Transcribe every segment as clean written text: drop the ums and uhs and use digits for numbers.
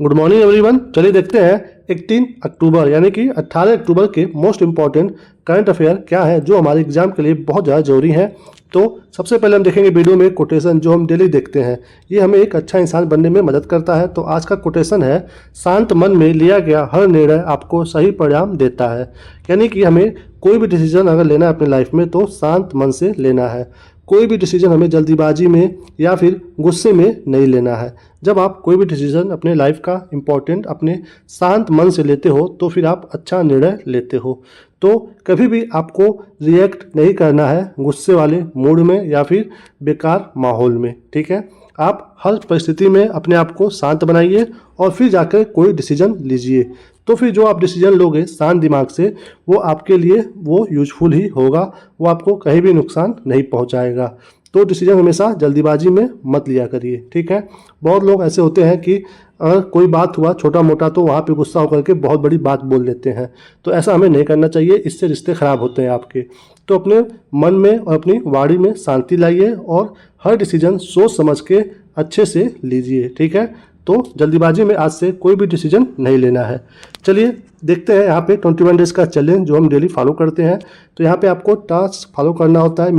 Good morning everyone. चलिए देखते हैं 18 अक्टूबर यानी कि 18 अक्टूबर के मोस्ट इम्पॉर्टेंट करंट अफेयर क्या है जो हमारे एग्जाम के लिए बहुत ज़्यादा जरूरी है। तो सबसे पहले हम देखेंगे वीडियो में कोटेशन जो हम डेली देखते हैं, ये हमें एक अच्छा इंसान बनने में मदद करता है। तो आज का कोटेशन है, शांत मन में लिया गया हर निर्णय आपको सही परिणाम देता है। यानी कि हमें कोई भी डिसीजन अगर लेना है अपनी लाइफ में तो शांत मन से लेना है। कोई भी डिसीजन हमें जल्दीबाजी में या फिर गुस्से में नहीं लेना है। जब आप कोई भी डिसीजन अपने लाइफ का इम्पोर्टेंट अपने शांत मन से लेते हो तो फिर आप अच्छा निर्णय लेते हो। तो कभी भी आपको रिएक्ट नहीं करना है गुस्से वाले मूड में या फिर बेकार माहौल में, ठीक है। आप हर परिस्थिति में अपने आप को शांत बनाइए और फिर जाकर कोई डिसीजन लीजिए। तो फिर जो आप डिसीजन लोगे शांत दिमाग से वो आपके लिए वो यूजफुल ही होगा, वो आपको कहीं भी नुकसान नहीं पहुंचाएगा। तो डिसीजन हमेशा जल्दीबाजी में मत लिया करिए, ठीक है। बहुत लोग ऐसे होते हैं कि अगर कोई बात हुआ छोटा मोटा तो वहाँ पे गुस्सा होकर के बहुत बड़ी बात बोल लेते हैं। तो ऐसा हमें नहीं करना चाहिए, इससे रिश्ते खराब होते हैं आपके। तो अपने मन में और अपनी वाणी में शांति लाइए और हर डिसीजन सोच समझ के अच्छे से लीजिए, ठीक है। तो जल्दीबाजी में आज से कोई भी डिसीजन नहीं लेना है। चलिए देखते हैं यहाँ पे 21 डेज़ का चैलेंज जो हम डेली फॉलो करते हैं। तो यहाँ पे आपको टास्क फॉलो करना होता है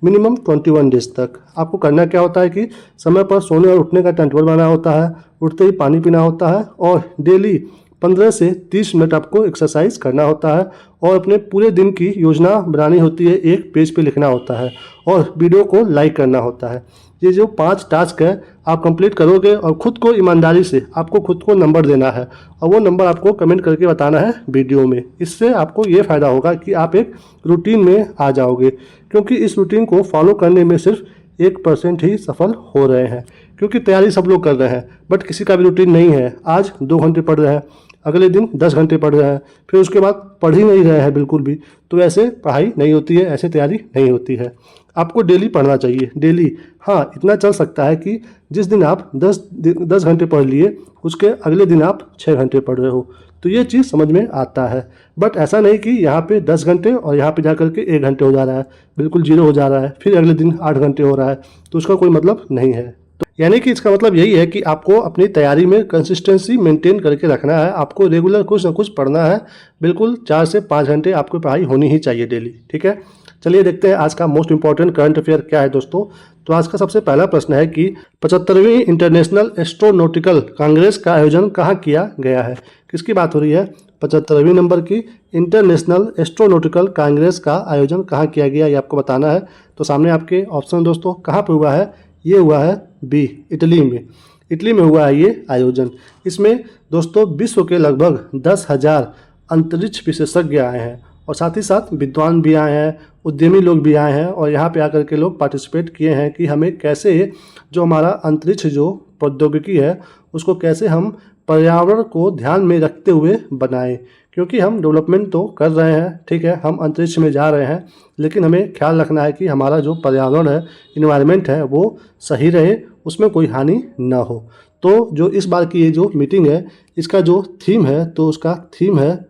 मिनिमम 21 डेज तक। आपको करना क्या होता है कि समय पर सोने और उठने का टाइम टेबल बनाना होता है, उठते ही पानी पीना होता है और डेली 15 से 30 मिनट आपको एक्सरसाइज करना होता है और अपने पूरे दिन की योजना बनानी होती है, एक पेज पे लिखना होता है और वीडियो को लाइक करना होता है। ये जो 5 टास्क है आप कंप्लीट करोगे और खुद को ईमानदारी से आपको खुद को नंबर देना है और वो नंबर आपको कमेंट करके बताना है वीडियो में। इससे आपको ये फ़ायदा होगा कि आप एक रूटीन में आ जाओगे, क्योंकि इस रूटीन को फॉलो करने में सिर्फ 1% ही सफल हो रहे हैं। क्योंकि तैयारी सब लोग कर रहे हैं बट किसी का भी रूटीन नहीं है। आज 2 घंटे पढ़ रहे हैं, अगले दिन 10 घंटे पढ़ रहे हैं, फिर उसके बाद पढ़ ही नहीं रहे हैं बिल्कुल भी। तो ऐसे पढ़ाई नहीं होती है, ऐसे तैयारी नहीं होती है। आपको डेली पढ़ना चाहिए, डेली। हाँ, इतना चल सकता है कि जिस दिन आप 10 घंटे पढ़ लिए उसके अगले दिन आप 6 घंटे पढ़ रहे हो, तो ये चीज़ समझ में आता है। बट ऐसा नहीं कि यहाँ पे 10 घंटे और यहाँ पे जा कर के 1 घंटे हो जा रहा है, बिल्कुल 0 हो जा रहा है, फिर अगले दिन 8 घंटे हो रहा है, तो उसका कोई मतलब नहीं है। तो यानी कि इसका मतलब यही है कि आपको अपनी तैयारी में कंसिस्टेंसी मेंटेन करके रखना है। आपको रेगुलर कुछ ना कुछ पढ़ना है, बिल्कुल 4 से 5 घंटे आपको पढ़ाई होनी ही चाहिए डेली, ठीक है। चलिए देखते हैं आज का मोस्ट इंपॉर्टेंट करंट अफेयर क्या है दोस्तों। तो आज का सबसे पहला प्रश्न है कि 75वीं इंटरनेशनल एस्ट्रोनॉटिकल कांग्रेस का आयोजन कहाँ किया गया है। किसकी बात हो रही है? 75वीं नंबर की इंटरनेशनल एस्ट्रोनॉटिकल कांग्रेस का आयोजन कहाँ किया गया, ये आपको बताना है। तो सामने आपके ऑप्शन दोस्तों, कहाँ पर हुआ है? ये हुआ है बी, इटली में। इटली में हुआ है ये आयोजन। इसमें दोस्तों विश्व के लगभग 10,000 अंतरिक्ष विशेषज्ञ आए हैं और साथ ही साथ विद्वान भी आए हैं, उद्यमी लोग भी आए हैं और यहाँ पे आकर के लोग पार्टिसिपेट किए हैं कि हमें कैसे जो हमारा अंतरिक्ष जो प्रौद्योगिकी है उसको कैसे हम पर्यावरण को ध्यान में रखते हुए बनाएं। क्योंकि हम डेवलपमेंट तो कर रहे हैं, ठीक है, हम अंतरिक्ष में जा रहे हैं, लेकिन हमें ख्याल रखना है कि हमारा जो पर्यावरण है, इन्वायरमेंट है, वो सही रहे, उसमें कोई हानि ना हो। तो जो इस बार की ये जो मीटिंग है इसका जो थीम है, तो उसका थीम है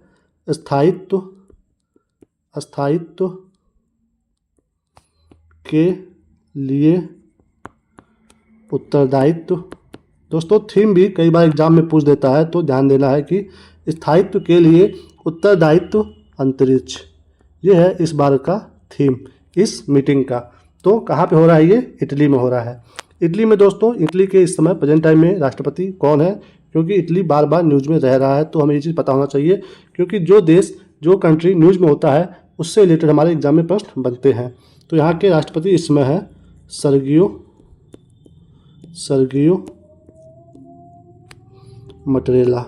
स्थायित्व के लिए उत्तरदायित्व। दोस्तों थीम भी कई बार एग्जाम में पूछ देता है, तो ध्यान देना है कि स्थायित्व के लिए उत्तरदायित्व अंतरिक्ष, ये है इस बार का थीम इस मीटिंग का। तो कहाँ पे हो रहा है ये? इटली में हो रहा है। इटली में दोस्तों, इटली के इस समय प्रेजेंट टाइम में राष्ट्रपति कौन है? क्योंकि इटली बार बार न्यूज़ में रह रहा है तो हमें ये चीज़ पता होना चाहिए, क्योंकि जो देश जो कंट्री न्यूज़ में होता है उससे रिलेटेड हमारे एग्जाम में प्रश्न बनते हैं। तो यहाँ के राष्ट्रपति इस समय है सर्गियो मटरेला,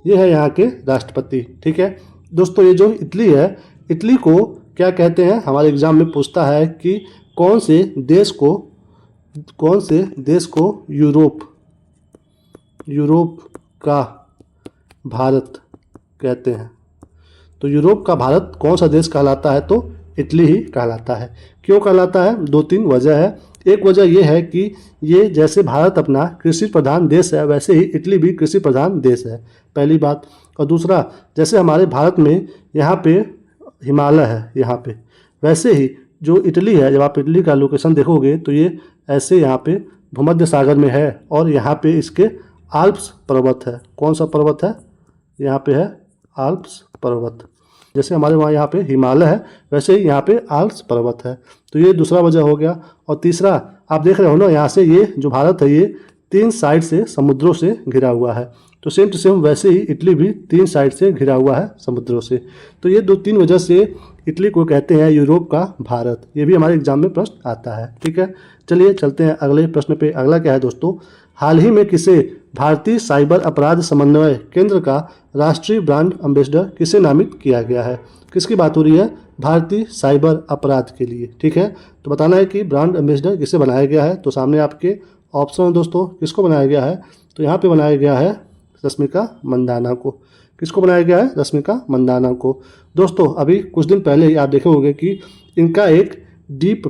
ये है यहाँ के राष्ट्रपति, ठीक है दोस्तों। ये जो इटली है, इटली को क्या कहते हैं? हमारे एग्जाम में पूछता है कि कौन से देश को यूरोप का भारत कहते हैं। तो यूरोप का भारत कौन सा देश कहलाता है? तो इटली ही कहलाता है। क्यों कहलाता है? 2-3 वजह है। एक वजह यह है कि ये जैसे भारत अपना कृषि प्रधान देश है, वैसे ही इटली भी कृषि प्रधान देश है, पहली बात। और दूसरा, जैसे हमारे भारत में यहाँ पे हिमालय है यहाँ पे, वैसे ही जो इटली है, जब आप इटली का लोकेशन देखोगे तो ये ऐसे यहाँ पे भूमध्य सागर में है और यहाँ पे इसके आल्प्स पर्वत है। कौन सा पर्वत है? यहाँ पे है आल्प्स पर्वत। जैसे हमारे वहाँ यहाँ पे हिमालय है, वैसे ही यहाँ पे आल्प्स पर्वत है। तो ये दूसरा वजह हो गया। और तीसरा, आप देख रहे हो ना, यहाँ से ये जो भारत है ये 3 साइड से समुद्रों से घिरा हुआ है। तो सेम टू सेम वैसे ही इटली भी 3 साइड से घिरा हुआ है समुद्रों से। तो ये 2-3 वजह से इटली को कहते हैं यूरोप का भारत। ये भी हमारे एग्जाम में प्रश्न आता है। ठीक है, चलिए चलते हैं अगले प्रश्न पे। अगला क्या है दोस्तों? हाल ही में किसे भारतीय साइबर अपराध समन्वय केंद्र का राष्ट्रीय ब्रांड एम्बेसडर किसे नामित किया गया है? किसकी बात हो रही है? भारतीय साइबर अपराध के लिए। ठीक है, तो बताना है कि ब्रांड एम्बेसडर किसे बनाया गया है। तो सामने आपके ऑप्शन है दोस्तों, किसको बनाया गया है? तो यहाँ पे बनाया गया है रश्मिका मंदाना को। किसको बनाया गया है? रश्मिका मंदाना को। दोस्तों अभी कुछ दिन पहले ही आप देखे होंगे कि इनका एक डीप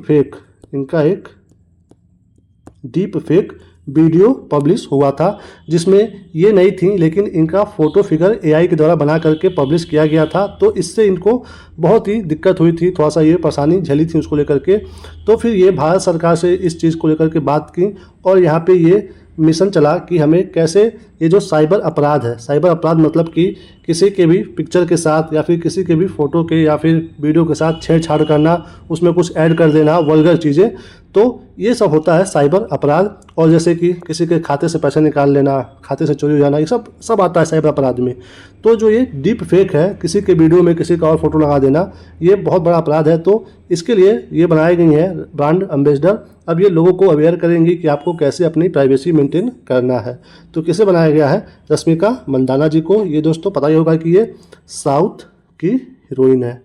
फेक वीडियो पब्लिश हुआ था, जिसमें ये नहीं थी, लेकिन इनका फोटो फिगर एआई के द्वारा बना करके पब्लिश किया गया था। तो इससे इनको बहुत ही दिक्कत हुई थी, थोड़ा सा ये परेशानी झेली थी उसको लेकर के। तो फिर ये भारत सरकार से इस चीज़ को लेकर के बात की और यहाँ पे ये मिशन चला कि हमें कैसे ये जो साइबर अपराध है, साइबर अपराध मतलब कि किसी के भी पिक्चर के साथ या फिर किसी के भी फ़ोटो के या फिर वीडियो के साथ छेड़छाड़ करना, उसमें कुछ ऐड कर देना, वल्गर चीज़ें, तो ये सब होता है साइबर अपराध। और जैसे कि किसी के खाते से पैसा निकाल लेना, खाते से चोरी हो जाना, ये सब आता है साइबर अपराध में। तो जो ये डीप फेक है, किसी के वीडियो में किसी का और फोटो लगा देना, ये बहुत बड़ा अपराध है। तो इसके लिए ये बनाई गई है ब्रांड एम्बेसडर। अब ये लोगों को अवेयर करेंगी कि आपको कैसे अपनी प्राइवेसी मेंटेन करना है। तो किसे बनाया गया है? रश्मिका मंदाना जी को। ये दोस्तों पता ही होगा कि ये साउथ की हीरोइन है।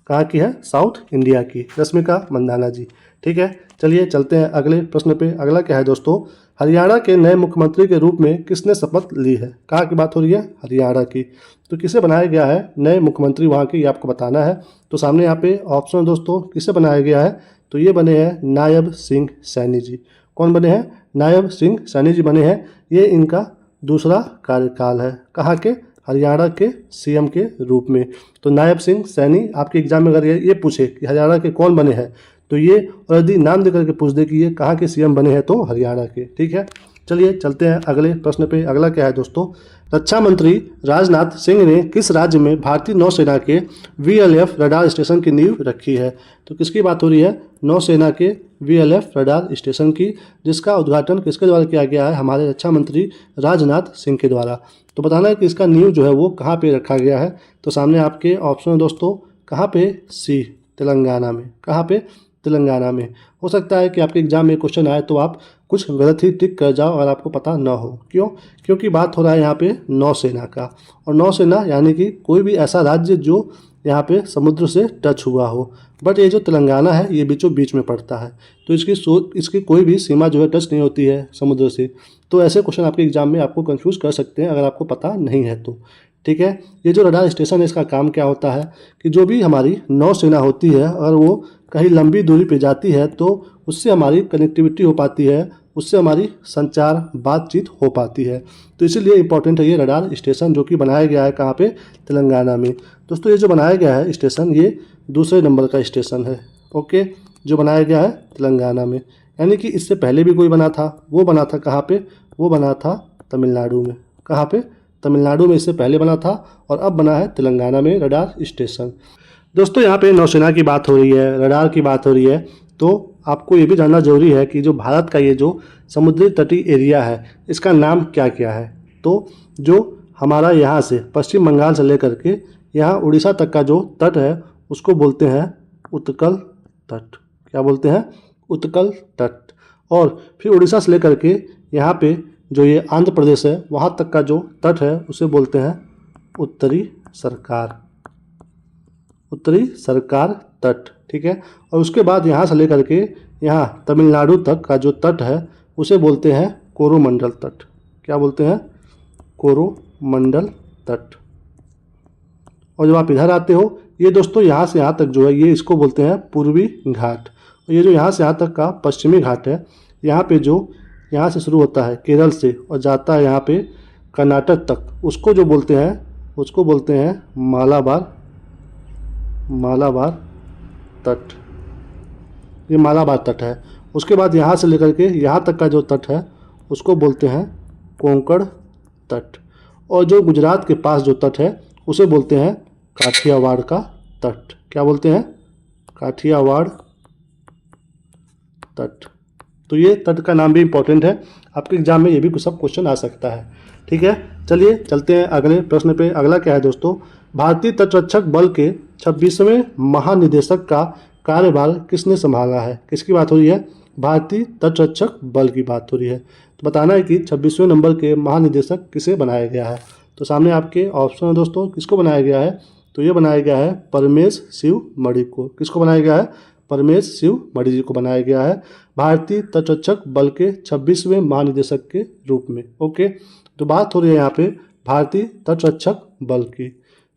कहाँ की है? साउथ इंडिया की, रश्मिका मंदाना जी। ठीक है, चलिए चलते हैं अगले प्रश्न पे। अगला क्या है दोस्तों? हरियाणा के नए मुख्यमंत्री के रूप में किसने शपथ ली है? कहाँ की बात हो रही है? हरियाणा की। तो किसे बनाया गया है नए मुख्यमंत्री वहाँ के, ये आपको बताना है। तो सामने यहाँ पे ऑप्शन दोस्तों, किसे बनाया गया है? तो ये बने हैं नायब सिंह सैनी जी। कौन बने हैं? नायब सिंह सैनी जी बने हैं। ये इनका दूसरा कार्यकाल है। कहाँ के? हरियाणा के सीएम के रूप में। तो नायब सिंह सैनी आपके एग्जाम में अगर ये पूछे कि हरियाणा के कौन बने हैं, तो ये, और यदि नाम देकर के पूछ दे कि ये कहाँ के सीएम बने हैं, तो हरियाणा के। ठीक है, चलिए चलते हैं अगले प्रश्न पे। अगला क्या है दोस्तों? रक्षा मंत्री राजनाथ सिंह ने किस राज्य में भारतीय नौसेना के VLF रडार स्टेशन की नींव रखी है? तो किसकी बात हो रही है? नौसेना के VLF रडार स्टेशन की, जिसका उद्घाटन किसके द्वारा किया गया है? हमारे रक्षा मंत्री राजनाथ सिंह के द्वारा। तो बताना है कि इसका नींव जो है वो कहाँ पे रखा गया है। तो सामने आपके ऑप्शन है दोस्तों, कहाँ पे? सी, तेलंगाना में। कहाँ पे? तेलंगाना में। हो सकता है कि आपके एग्जाम में क्वेश्चन आए तो आप कुछ गलत ही टिक कर जाओ अगर आपको पता ना हो। क्यों? क्योंकि बात हो रहा है यहाँ पे नौसेना का, और नौसेना यानी कि कोई भी ऐसा राज्य जो यहाँ पे समुद्र से टच हुआ हो। बट ये जो तेलंगाना है ये बीचों बीच में पड़ता है, तो इसकी कोई भी सीमा जो है टच नहीं होती है समुद्र से। तो ऐसे क्वेश्चन आपके एग्जाम में आपको कंफ्यूज कर सकते हैं अगर आपको पता नहीं है तो। ठीक है, ये जो रडार स्टेशन है इसका काम क्या होता है कि जो भी हमारी नौसेना होती है अगर वो कहीं लंबी दूरी पे जाती है तो उससे हमारी कनेक्टिविटी हो पाती है, उससे हमारी संचार बातचीत हो पाती है। तो इसीलिए इम्पोर्टेंट है ये रडार स्टेशन, जो कि बनाया गया है कहाँ पे? तेलंगाना में। दोस्तों ये जो बनाया गया है स्टेशन, ये दूसरे नंबर का स्टेशन है। ओके, जो बनाया गया है तेलंगाना में, यानी कि इससे पहले भी कोई बना था, वो बना था कहाँ पे? वो बना था तमिलनाडु में। कहाँ पे? तमिलनाडु में इससे पहले बना था, और अब बना है तेलंगाना में रडार स्टेशन। दोस्तों यहाँ पे नौसेना की बात हो रही है, रडार की बात हो रही है, तो आपको ये भी जानना जरूरी है कि जो भारत का ये जो समुद्री तटीय एरिया है इसका नाम क्या क्या है। तो जो हमारा यहाँ से पश्चिम बंगाल से लेकर के यहाँ उड़ीसा तक का जो तट है उसको बोलते हैं उत्कल तट। क्या बोलते हैं? उत्कल तट। और फिर उड़ीसा से लेकर के यहाँ पे जो ये आंध्र प्रदेश है वहाँ तक का जो तट है उसे बोलते हैं उत्तरी सरकार, उत्तरी सरकार तट। ठीक है, और उसके बाद यहाँ से लेकर के यहाँ तमिलनाडु तक का जो तट है उसे बोलते हैं कोरोमंडल तट। क्या बोलते हैं? कोरोमंडल तट। और जब आप इधर आते हो, ये दोस्तों यहाँ से यहाँ तक जो है ये इसको बोलते हैं पूर्वी घाट। और ये जो यहाँ से यहाँ तक का पश्चिमी घाट है, यहाँ पे जो यहाँ से शुरू होता है केरल से और जाता है यहाँ पे कर्नाटक तक, उसको जो बोलते हैं उसको बोलते हैं मालाबार तट। ये मालाबार तट है। उसके बाद यहाँ से लेकर के यहाँ तक का जो तट है उसको बोलते हैं कोंकण तट, और जो गुजरात के पास जो तट है उसे बोलते हैं काठियावाड़ का तट। क्या बोलते हैं? काठियावाड़ तट। तो ये तट का नाम भी इम्पोर्टेंट है, आपके एग्जाम में ये भी कुछ सब क्वेश्चन आ सकता है। ठीक है, चलिए चलते हैं अगले प्रश्न पे। अगला क्या है दोस्तों? भारतीय तटरक्षक बल के 26वें महानिदेशक का कार्यभार किसने संभाला है? किसकी बात हो रही है? भारतीय तटरक्षक बल की बात हो रही है। तो बताना है कि 26वें नंबर के महानिदेशक किसे बनाया गया है। तो सामने आपके ऑप्शन है दोस्तों, किसको बनाया गया है? तो ये बनाया गया है परमेश शिव मणि को। किसको बनाया गया है? परमेश शिव मणि जी को बनाया गया है भारतीय तटरक्षक बल के 26वें महानिदेशक के रूप में। ओके, तो बात हो रही है यहाँ पे भारतीय तटरक्षक बल की।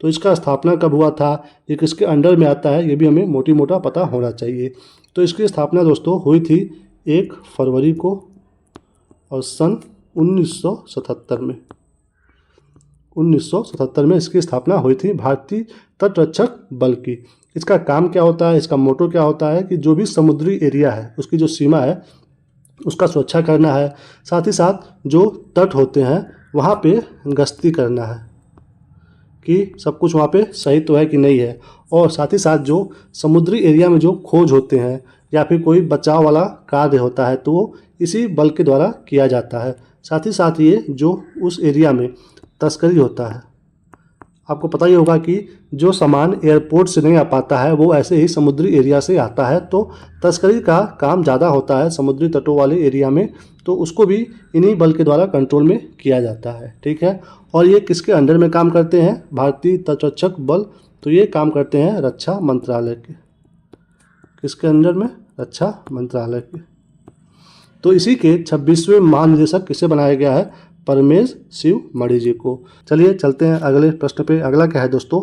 तो इसका स्थापना कब हुआ था, ये किसके अंडर में आता है, ये भी हमें मोटी मोटा पता होना चाहिए। तो इसकी स्थापना दोस्तों हुई थी 1 फरवरी को और सन 1977 में इसकी स्थापना हुई थी भारतीय तटरक्षक बल की। इसका काम क्या होता है, इसका मोटो क्या होता है कि जो भी समुद्री एरिया है उसकी जो सीमा है उसका सुरक्षा करना है, साथ ही साथ जो तट होते हैं वहाँ पे गश्ती करना है कि सब कुछ वहाँ पे सही तो है कि नहीं है, और साथ ही साथ जो समुद्री एरिया में जो खोज होते हैं या फिर कोई बचाव वाला कार्य होता है तो वो इसी बल के द्वारा किया जाता है। साथ ही साथ ये जो उस एरिया में तस्करी होता है, आपको पता ही होगा कि जो सामान एयरपोर्ट से नहीं आ पाता है वो ऐसे ही समुद्री एरिया से आता है, तो तस्करी का काम ज़्यादा होता है समुद्री तटों वाले एरिया में, तो उसको भी इन्हीं बल के द्वारा कंट्रोल में किया जाता है। ठीक है, और ये किसके अंडर में काम करते हैं? भारतीय तटरक्षक बल। तो ये काम करते हैं रक्षा मंत्रालय के। किसके अंडर में? रक्षा मंत्रालय के। तो इसी के 26वें महानिदेशक किसे बनाया गया है? परमेश शिव मणि जी को। चलिए चलते हैं अगले प्रश्न पे। अगला क्या है दोस्तों?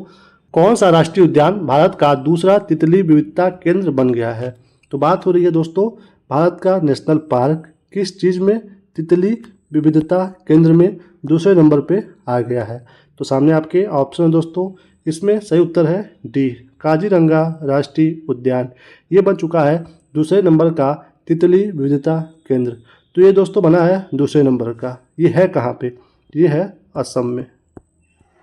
कौन सा राष्ट्रीय उद्यान भारत का दूसरा तितली विविधता केंद्र बन गया है? तो बात हो रही है दोस्तों भारत का नेशनल पार्क किस चीज़ में? तितली विविधता केंद्र में दूसरे नंबर पे आ गया है। तो सामने आपके ऑप्शन है दोस्तों, इसमें सही उत्तर है डी, काजीरंगा राष्ट्रीय उद्यान। ये बन चुका है दूसरे नंबर का तितली विविधता केंद्र। तो ये दोस्तों बना है दूसरे नंबर का। ये है कहाँ पे? ये है असम में।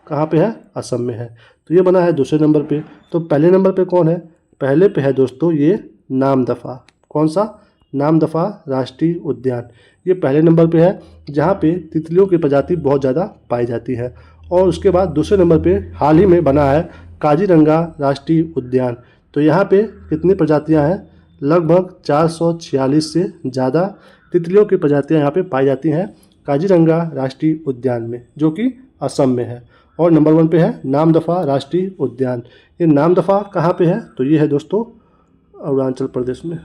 कहाँ पे है? असम में है। तो ये बना है दूसरे नंबर पे। तो पहले नंबर पे कौन है? पहले पे है दोस्तों ये नामदफा। कौन सा? नामदफा राष्ट्रीय उद्यान। ये पहले नंबर पे है जहाँ पे तितलियों की प्रजाति बहुत ज़्यादा पाई जाती है। और उसके बाद दूसरे नंबर पे हाल ही में बना है काजीरंगा राष्ट्रीय उद्यान। तो यहाँ पे कितनी प्रजातियाँ हैं? लगभग 446 से ज़्यादा तितलियों की प्रजातियाँ यहाँ पे पाई जाती हैं काजीरंगा राष्ट्रीय उद्यान में, जो कि असम में है। और नंबर 1 पे है नामदफा राष्ट्रीय उद्यान। ये नामदफा कहाँ पे है? तो ये है दोस्तों अरुणाचल प्रदेश में।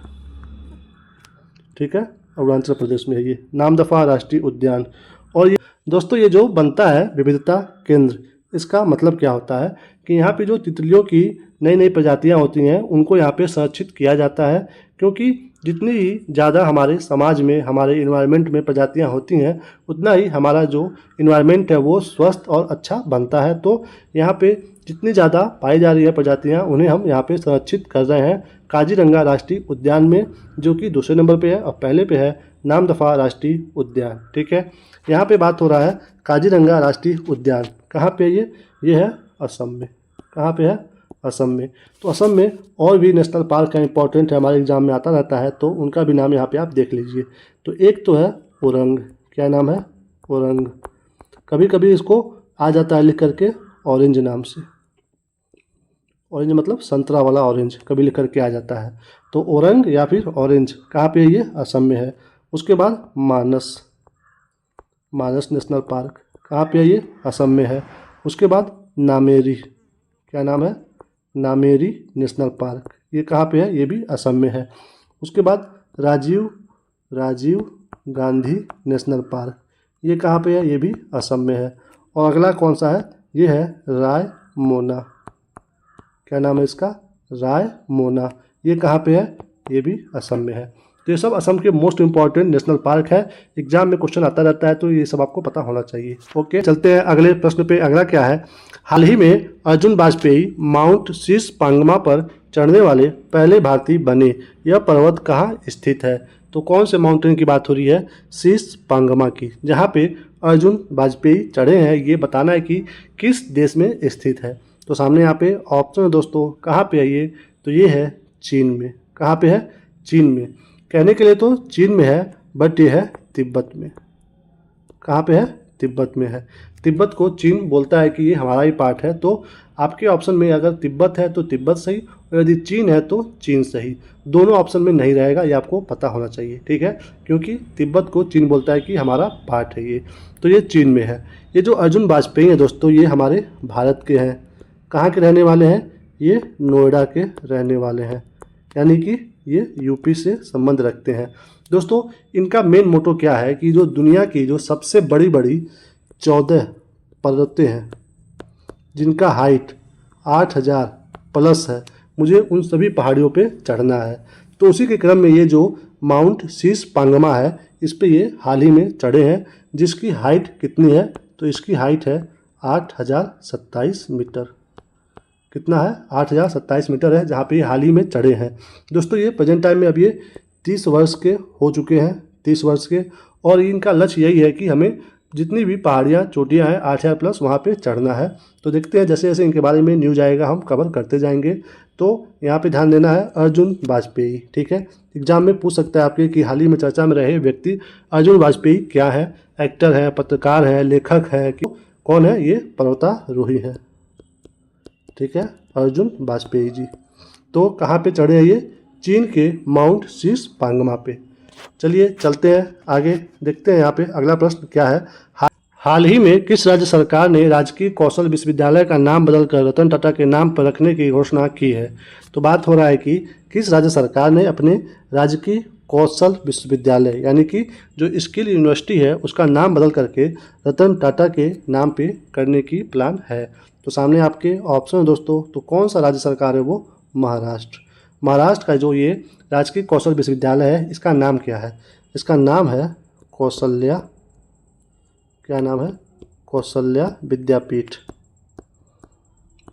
ठीक है, अरुणाचल प्रदेश में है ये नामदफा राष्ट्रीय उद्यान। और ये दोस्तों ये जो बनता है विविधता केंद्र, इसका मतलब क्या होता है कि यहाँ पे जो तितलियों की नई नई प्रजातियाँ होती हैं उनको यहाँ पे संरक्षित किया जाता है, क्योंकि जितनी ही ज़्यादा हमारे समाज में हमारे इन्वायरमेंट में प्रजातियाँ होती हैं उतना ही हमारा जो इन्वायरमेंट है वो स्वस्थ और अच्छा बनता है। तो यहाँ पे जितनी ज़्यादा पाई जा रही है प्रजातियाँ उन्हें हम यहाँ पे संरक्षित कर रहे हैं काजीरंगा राष्ट्रीय उद्यान में, जो कि दूसरे नंबर पे है, और पहले पे है नामदफा राष्ट्रीय उद्यान। ठीक है, यहाँ पे बात हो रहा है काजीरंगा राष्ट्रीय उद्यान कहाँ पे? ये है असम में। कहाँ पे है? असम में। तो असम में और भी नेशनल पार्क है, इंपॉर्टेंट है, हमारे एग्जाम में आता रहता है, तो उनका भी नाम यहाँ पे आप देख लीजिए। तो एक तो है ओरंग। क्या नाम है? ओरंग। कभी कभी इसको आ जाता है लिख करके ऑरेंज नाम से। ऑरेंज मतलब संतरा वाला ऑरेंज, कभी लिख करके आ जाता है। तो ओरंग या फिर ऑरेंज कहाँ पे है? ये असम में है। उसके बाद मानस। मानस नेशनल पार्क कहाँ पे है? ये असम में है। उसके बाद नामेरी। क्या नाम है? Nameri national park. ये कहाँ पे है? ये भी असम में है। उसके बाद राजीव गांधी नेशनल पार्क। ये कहाँ पे है? ये भी असम में है। और अगला कौन सा है? ये है रायमोना। क्या नाम है इसका? रायमोना। ये कहाँ पे है? ये भी असम में है। तो ये सब असम के मोस्ट इंपॉर्टेंट नेशनल पार्क है, एग्जाम में क्वेश्चन आता रहता है, तो ये सब आपको पता होना चाहिए। ओके, चलते हैं अगले प्रश्न पे। अगला क्या है? हाल ही में अर्जुन वाजपेयी माउंट शीश पांगमा पर चढ़ने वाले पहले भारतीय बने। यह पर्वत कहाँ स्थित है? तो कौन से माउंटेन की बात हो रही है? शीश पांगमा की, जहाँ पे अर्जुन वाजपेयी चढ़े हैं। ये बताना है कि किस देश में स्थित है। तो सामने यहाँ पे ऑप्शन है दोस्तों, कहाँ पे है ये? तो ये है चीन में। कहाँ पे है? चीन में। कहने के लिए तो चीन में है, बट ये है तिब्बत में। कहाँ पे है? तिब्बत में है। तिब्बत को चीन बोलता है कि ये हमारा ही पार्ट है। तो आपके ऑप्शन में अगर तिब्बत है तो तिब्बत सही, और यदि चीन है तो चीन सही। दोनों ऑप्शन में नहीं रहेगा, ये आपको पता होना चाहिए, ठीक है। क्योंकि तिब्बत को चीन बोलता है कि हमारा पार्ट है ये। तो ये चीन में है। ये जो अर्जुन वाजपेयी हैं दोस्तों, ये हमारे भारत के हैं। कहाँ के रहने वाले हैं? ये नोएडा के रहने वाले हैं, यानी कि ये यूपी से संबंध रखते हैं। दोस्तों इनका मेन मोटो क्या है कि जो दुनिया की जो सबसे बड़ी बड़ी 14 पर्वतें हैं जिनका हाइट 8000 प्लस है, मुझे उन सभी पहाड़ियों पे चढ़ना है। तो उसी के क्रम में ये जो माउंट शीश पांगमा है, इस पे ये हाल ही में चढ़े हैं, जिसकी हाइट कितनी है? तो इसकी हाइट है 8027 मीटर। कितना है? 8027 मीटर है, जहाँ पे ये हाल ही में चढ़े हैं। दोस्तों ये प्रेजेंट टाइम में अब ये 30 वर्ष के हो चुके हैं, 30 वर्ष के। और इनका लक्ष्य यही है कि हमें जितनी भी पहाड़ियाँ चोटियाँ हैं 8000 प्लस, वहाँ पे चढ़ना है। तो देखते हैं जैसे जैसे इनके बारे में न्यूज़ आएगा हम कवर करते जाएंगे। तो यहाँ पे ध्यान देना है अर्जुन वाजपेयी, ठीक है। एग्जाम में पूछ सकता है आपके कि हाल ही में चर्चा में रहे व्यक्ति अर्जुन वाजपेयी क्या है? एक्टर है, पत्रकार है, लेखक है, कि कौन है? ये पर्वतारोही है, ठीक है, अर्जुन वाजपेयी जी। तो कहाँ पे चढ़े हैं ये? चीन के माउंट शीश पांगमा पे। चलिए चलते हैं आगे, देखते हैं यहाँ पे अगला प्रश्न क्या है। हाल ही में किस राज्य सरकार ने राजकीय कौशल विश्वविद्यालय का नाम बदलकर रतन टाटा के नाम पर रखने की घोषणा की है? तो बात हो रहा है कि किस राज्य सरकार ने अपने राजकीय कौशल विश्वविद्यालय यानी कि जो स्किल यूनिवर्सिटी है उसका नाम बदल करके रतन टाटा के नाम पे करने की प्लान है। तो सामने आपके ऑप्शन है दोस्तों, तो कौन सा राज्य सरकार है वो? महाराष्ट्र। महाराष्ट्र का जो ये राजकीय कौशल विश्वविद्यालय है, इसका नाम क्या है? इसका नाम है कौशल्या, क्या नाम है? कौशल्या विद्यापीठ।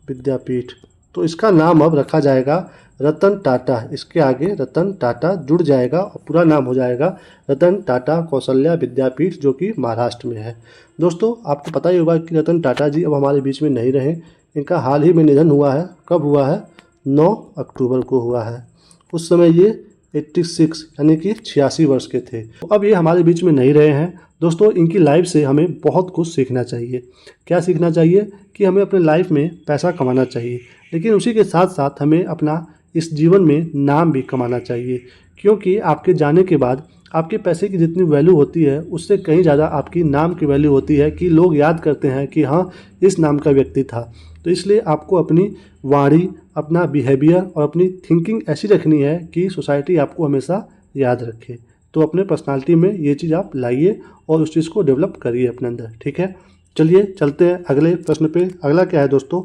विद्यापीठ। तो इसका नाम अब रखा जाएगा रतन टाटा। इसके आगे रतन टाटा जुड़ जाएगा और पूरा नाम हो जाएगा रतन टाटा कौशल्या विद्यापीठ, जो कि महाराष्ट्र में है। दोस्तों आपको पता ही होगा कि रतन टाटा जी अब हमारे बीच में नहीं रहे। इनका हाल ही में निधन हुआ है। कब हुआ है? 9 अक्टूबर को हुआ है। उस समय ये 86 यानी कि 86 वर्ष के थे। तो अब ये हमारे बीच में नहीं रहे हैं। दोस्तों इनकी लाइफ से हमें बहुत कुछ सीखना चाहिए। क्या सीखना चाहिए? कि हमें अपने लाइफ में पैसा कमाना चाहिए, लेकिन उसी के साथ साथ हमें अपना इस जीवन में नाम भी कमाना चाहिए। क्योंकि आपके जाने के बाद आपके पैसे की जितनी वैल्यू होती है उससे कहीं ज़्यादा आपकी नाम की वैल्यू होती है, कि लोग याद करते हैं कि हाँ इस नाम का व्यक्ति था। तो इसलिए आपको अपनी वाणी, अपना बिहेवियर और अपनी थिंकिंग ऐसी रखनी है कि सोसाइटी आपको हमेशा याद रखे। तो अपने पर्सनालिटी में ये चीज़ आप लाइए और उस चीज़ को डेवलप करिए अपने अंदर, ठीक है। चलिए चलते हैं अगले प्रश्न पे। अगला क्या है दोस्तों?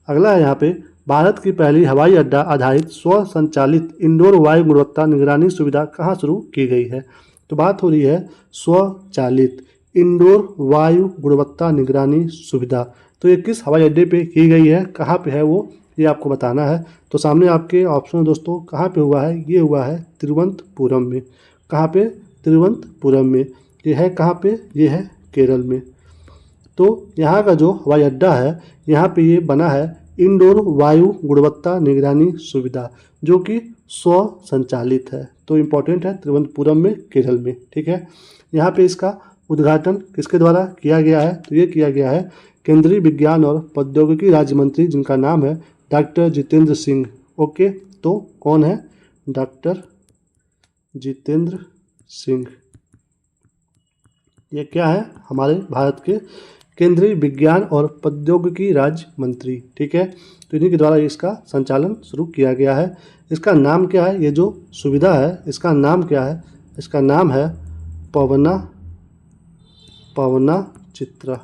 अगला है यहाँ पे, भारत की पहली हवाई अड्डा आधारित स्व संचालित इंडोर वायु गुणवत्ता निगरानी सुविधा कहाँ शुरू की गई है? तो बात हो रही है स्वचालित इंडोर वायु गुणवत्ता निगरानी सुविधा। तो ये किस हवाई अड्डे पे की गई है, कहाँ पे है वो, ये आपको बताना है। तो सामने आपके ऑप्शन दोस्तों, कहाँ पे हुआ है? ये हुआ है तिरुवनंतपुरम में। कहाँ पे? तिरुवनंतपुरम में। ये है कहाँ पे? ये है केरल में। तो यहाँ का जो हवाई अड्डा है, यहाँ पे ये बना है इंडोर वायु गुणवत्ता निगरानी सुविधा, जो कि स्व संचालित है। तो इम्पोर्टेंट है, तिरुवनंतपुरम में, केरल में, ठीक है। यहाँ पे इसका उद्घाटन किसके द्वारा किया गया है? तो ये किया गया है केंद्रीय विज्ञान और प्रौद्योगिकी राज्य मंत्री, जिनका नाम है डॉक्टर जितेंद्र सिंह। ओके, तो कौन है? डॉक्टर जितेंद्र सिंह। ये क्या है? हमारे भारत के केंद्रीय विज्ञान और प्रौद्योगिकी राज्य मंत्री, ठीक है। तो इन्हीं के द्वारा इसका संचालन शुरू किया गया है। इसका नाम क्या है? ये जो सुविधा है इसका नाम क्या है? इसका नाम है पवना चित्रा।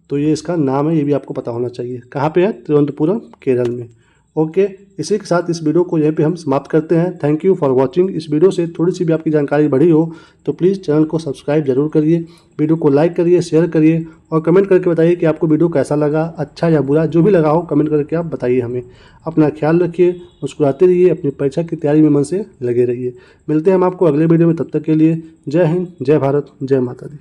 तो ये इसका नाम है, ये भी आपको पता होना चाहिए। कहाँ पे है? तिरुवनंतपुरम, केरल में। ओके, इसी के साथ इस वीडियो को यहीं पे हम समाप्त करते हैं। Thank you for watching. इस वीडियो से थोड़ी सी भी आपकी जानकारी बढ़ी हो तो प्लीज़ चैनल को सब्सक्राइब जरूर करिए, वीडियो को लाइक करिए, शेयर करिए और कमेंट करके बताइए कि आपको वीडियो कैसा लगा, अच्छा या बुरा, जो भी लगा हो कमेंट करके आप बताइए हमें। अपना ख्याल रखिए, मुस्कुराते रहिए, अपनी परीक्षा की तैयारी में मन से लगे रहिए। मिलते हैं हम आपको अगले वीडियो में, तब तक के लिए जय हिंद, जय भारत, जय माता दी।